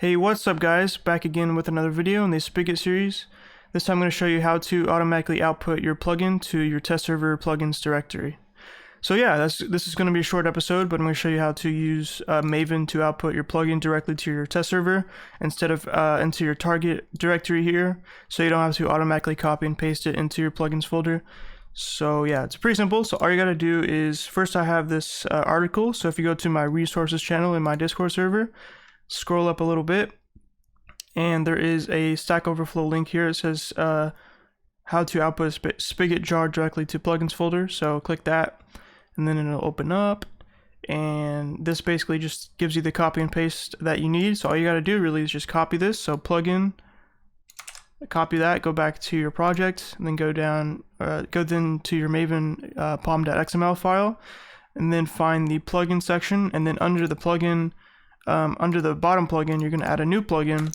Hey, what's up guys? Back again with another video in the Spigot series. This time I'm going to show you how to automatically output your plugin to your test server plugins directory. So yeah, this is going to be a short episode, but I'm going to show you how to use Maven to output your plugin directly to your test server instead of into your target directory here, so you don't have to automatically copy and paste it into your plugins folder. So yeah, it's pretty simple. So all you got to do is, first I have this article. So if you go to my resources channel in my Discord server, scroll up a little bit, and there is a Stack Overflow link here. It says how to output a Spigot jar directly to plugins folder. So click that, and then it'll open up, and this basically just gives you the copy and paste that you need. So all you got to do really is just copy this. So plugin, copy that, go back to your project, and then go down, go then to your Maven pom.xml file, and then find the plugin section, and then under the plugin, under the bottom plugin, you're going to add a new plugin,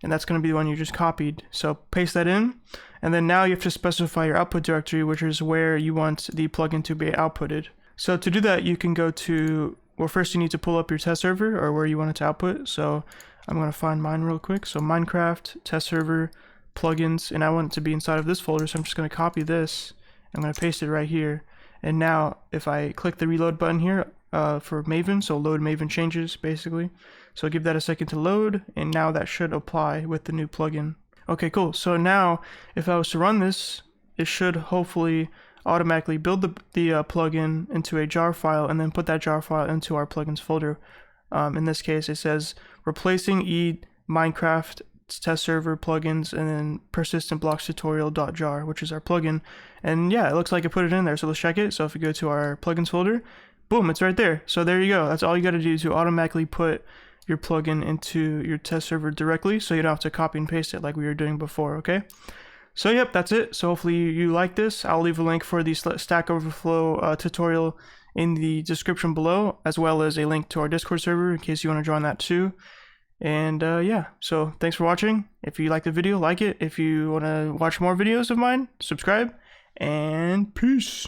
and that's going to be the one you just copied. So paste that in, and then now you have to specify your output directory, which is where you want the plugin to be outputted. So to do that, you can go to, well, first you need to pull up your test server or where you want it to output. So I'm going to find mine real quick. So Minecraft, test server, plugins, and I want it to be inside of this folder. So I'm just going to copy this. I'm going to paste it right here. And now if I click the reload button here, for Maven, so load Maven changes basically. So give that a second to load, and now that should apply with the new plugin. Okay, cool. So now if I was to run this, it should hopefully automatically build the plugin into a jar file, and then put that jar file into our plugins folder. In this case, it says replacing Minecraft test server plugins and then persistent blocks tutorial.jar, which is our plugin. And yeah, it looks like I put it in there. So let's check it. So if we go to our plugins folder, boom, it's right there. So there you go. That's all you got to do to automatically put your plugin into your test server directly, so you don't have to copy and paste it like we were doing before, okay? So yep, that's it. So hopefully you like this. I'll leave a link for the Stack Overflow tutorial in the description below, as well as a link to our Discord server in case you want to join that too. And yeah, so thanks for watching. If you like the video, like it. If you want to watch more videos of mine, subscribe, and peace.